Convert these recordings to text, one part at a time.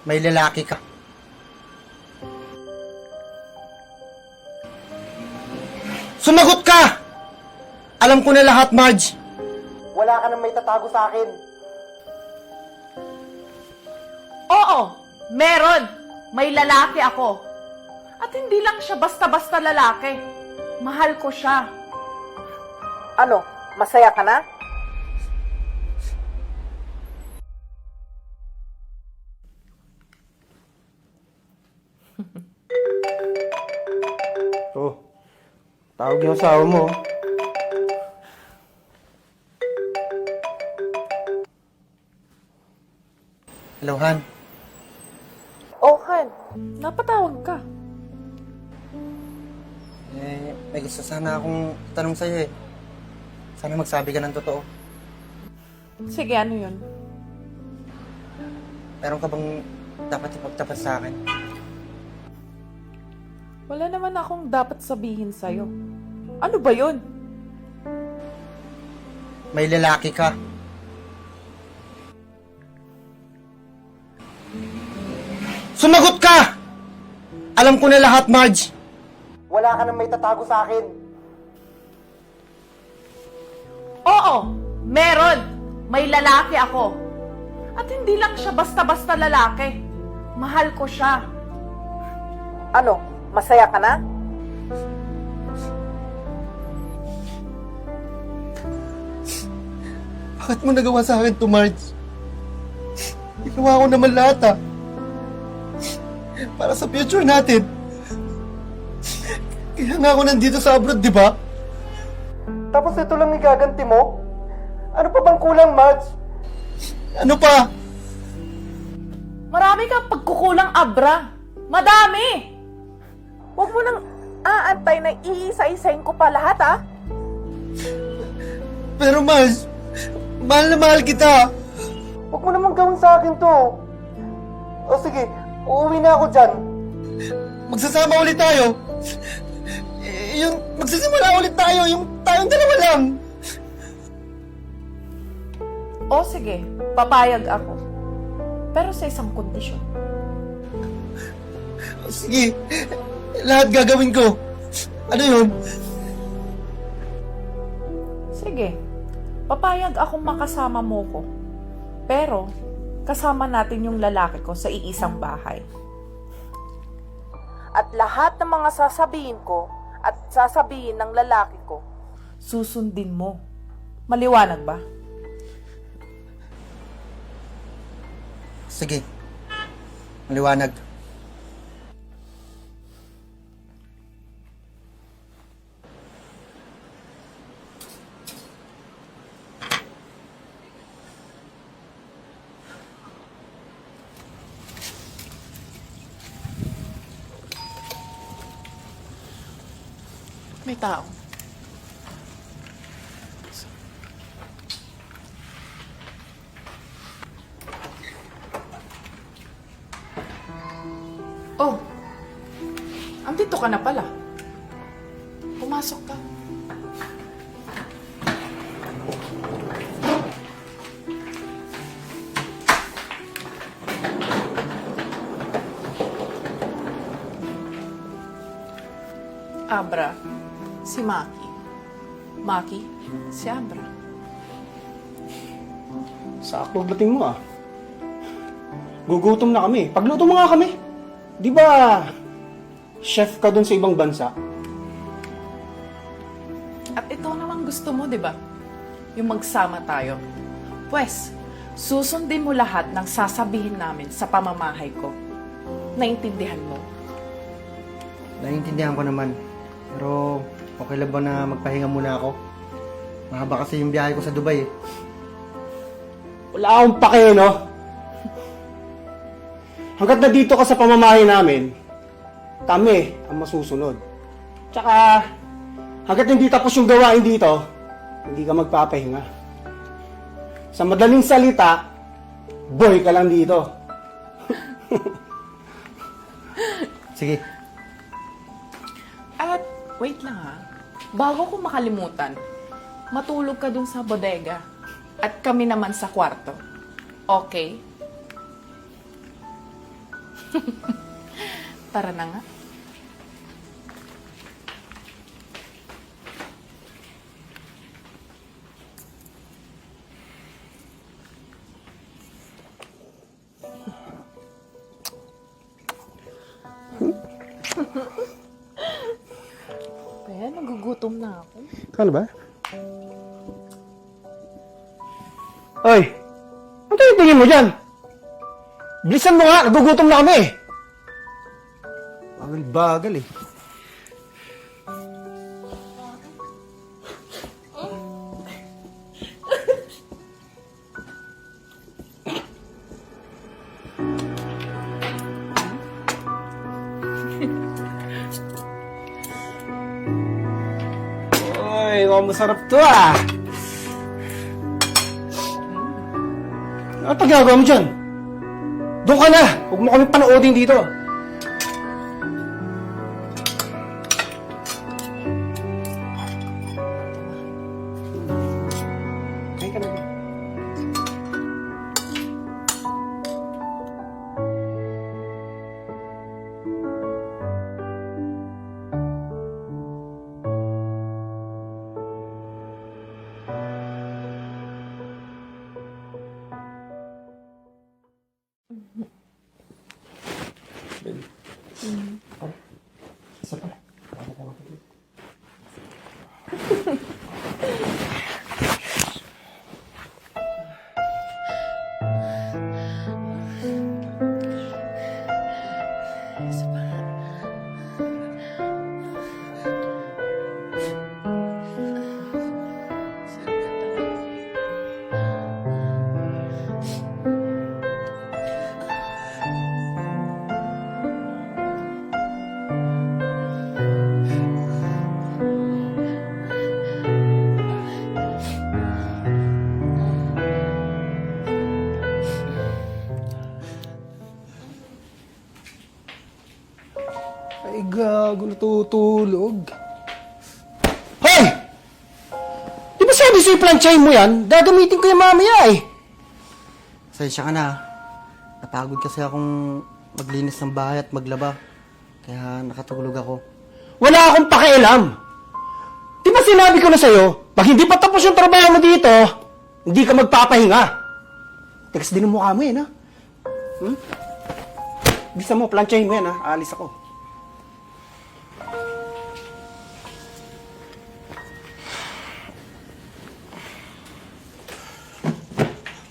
May lalaki ka. Sumagot ka! Alam ko na lahat, Marge. Wala ka nang may tatago sa akin. Oo, meron. May lalaki ako. At hindi lang siya basta-basta lalaki. Mahal ko siya. Ano, masaya ka na? Oh, tawag yung asawa mo. Hello, Han. Oh, Han. Napatawag ka. May gusto sana akong tanong sa'yo eh. Sana magsabi ka ng totoo. Sige, ano yun? Meron ka bang dapat ipagtapat sa akin? Wala naman akong dapat sabihin sa'yo. Ano ba yun? May lalaki ka. Sumagot ka! Alam ko na lahat, Marge. Wala ka nang may tatago sa akin. Oo, meron. May lalaki ako. At hindi lang siya basta-basta lalaki. Mahal ko siya. Ano, masaya ka na? Bakit mo nagawa sa akin to, Marge? Ginawa ko naman lahat, ah. Para sa future natin. Kaya nga ako nandito sa abroad, di ba? Tapos ito lang igaganti mo? Ano pa bang kulang, Marge? Ano pa? Marami kang pagkukulang, Abra. Madami! Huwag mo nang aantay na iisa-isahin ko pa lahat, ah. Pero, Marge, mahal na mahal kita. Huwag mo naman gawin sa akin to. O sige, uuwi na ako dyan. Magsasama ulit tayo. Yung magsisimula ulit tayo, yung tayong dalawa lang. O sige, papayag ako. Pero sa isang kondisyon. Sige, lahat gagawin ko. Ano yun? Sige, papayag akong makasama mo ko. Pero, kasama natin yung lalaki ko sa iisang bahay. At lahat ng mga sasabihin ko at sasabihin ng lalaki ko, susundin mo. Maliwanag ba? Sige, maliwanag. May tao. Oh, andito ka na pala. Pumasok ka. Abra, si Maki. Maki, si Abra. Sakto dating mo ah. Gugutom na kami. Pagluto mo nga kami. Di ba, chef ka dun sa ibang bansa? At ito naman gusto mo, di ba? Yung magsama tayo. Pwes, susundin mo lahat ng sasabihin namin sa pamamahay ko. Naintindihan mo? Naiintindihan ko naman. Pero, okay lang ba na magpahinga muna ako? Mahaba kasi yung biyahe ko sa Dubai eh. Wala akong pake, no? Hanggat na dito ka sa pamamahay namin, kami ang masusunod. Tsaka, hanggat hindi tapos yung gawain dito, hindi ka magpapahinga. Sa madaling salita, boy ka lang dito. Sige, At, wait lang ha. Bago ko makalimutan, matulog ka dun sa bodega. At kami naman sa kwarto. Okay? Tara na nga. Kaya nagugutom na ako. Ano ba? Oy! Ano tingin mo dyan? Bilisan mo nga! Nagugutom na kami! Bagal eh. Uy, masarap to ah! Ano pa ginagawa mo dyan? Doon ka na! Huwag mo kami panoodin dito! Kain ka na. Isa pa. Ay, gago, natutulog. Hoy! Di ba sabi sa'yo plansyahin mo yan? Gagamitin ko yung mamaya eh. Pasensya ka na. Napagod kasi akong maglinis ng bahay at maglaba. Kaya nakatulog ako. Wala akong pakialam. Di ba sinabi ko na sa'yo, pag hindi pa tapos yung trabaho mo dito, hindi ka magpapahinga. Tigas din ang mukha mo yan, ha? Bisa mo, plansyahin mo yan, ha? Aalis ako.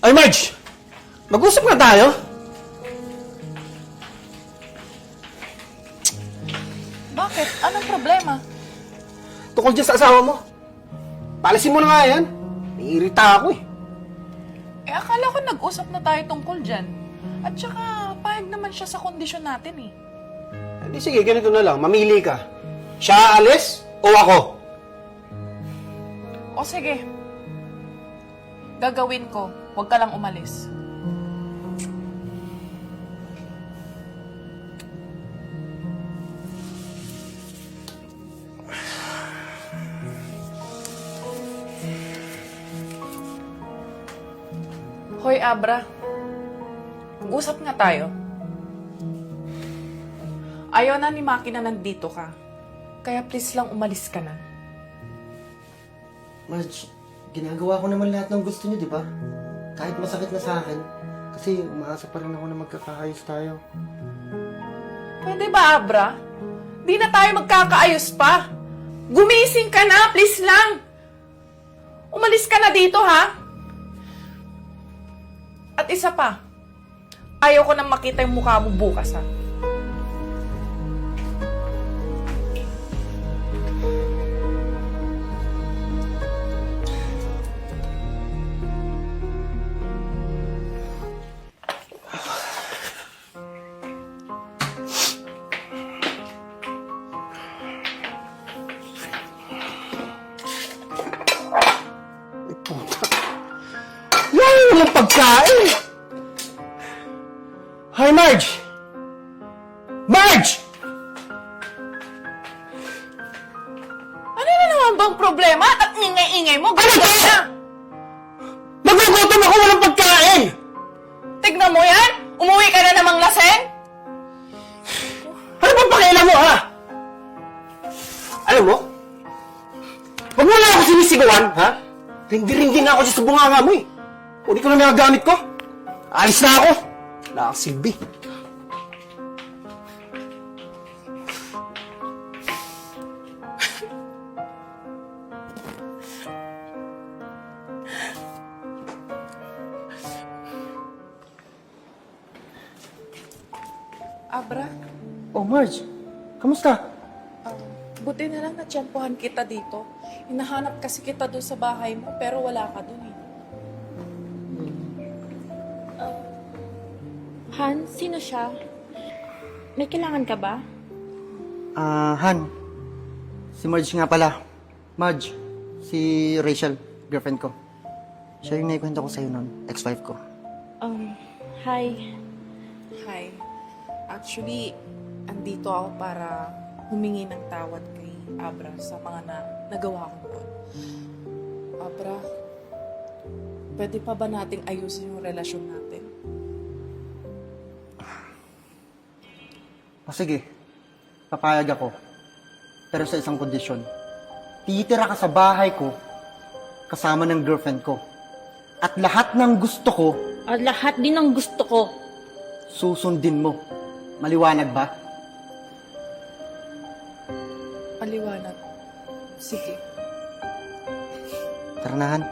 Ay, Marge! Mag-usap na tayo. Bakit? Anong problema? Tukol dyan sa asawa mo. Palisin mo na nga yan. Naiirita ako eh. Eh, akala ko nag-usap na tayo tungkol dyan. At saka, pahig naman siya sa kondisyon natin eh. Hindi, sige, ganito na lang. Mamili ka. Siya aalis o ako? O sige. Gagawin ko. Huwag ka lang umalis. Hoy, Abra. Mag-usap nga tayo. Ayaw na ni Maki na nandito ka. Kaya please lang umalis ka na. Marge, ginagawa ko naman lahat ng gusto niyo, di ba? Kahit masakit na sa akin. Kasi umaasa pa rin ako na magkakaayos tayo. Pwede ba, Abra? Di na tayo magkakaayos pa. Gumising ka na, please lang. Umalis ka na dito, ha? At isa pa, ayaw ko nang makita yung mukha mo bukas, ha? Walang pagkain! Hi, Marge! Marge! Ano na naman bang problema? At ingay-ingay mo, Ano ganyan ba? na! Nagugutom ako, walang pagkain! Tignan mo yan! Umuwi ka na namang laseng! ikaw, Han, ha? Ringgin na ako sa bunganga mo eh. Uli ko na nagagamit ko. Alis na ako. Wala kang silbi. Abra, Oh, Marge. Kamusta? buti na lang natsyempohan kita dito. Hinahanap kasi kita doon sa bahay mo, pero wala ka doon eh. Han, sino siya? May kailangan ka ba? Han. Si Marge nga pala. Marge, si Rachel, girlfriend ko. Siya yung naikwento ko sa'yo nun, ex-wife ko. Hi. Hi. Actually, andito ako para humingi ng tawad kay Abra sa mga nagawa ko noon. Abra, pwede pa ba nating ayusin yung relasyon natin? O sige, papayag ako. Pero sa isang kondisyon. Titira ka sa bahay ko kasama ng girlfriend ko. At lahat ng gusto ko, At lahat din ng gusto ko. susundin mo. Maliwanag ba? Paliwanag. Sige. Tara na, Han.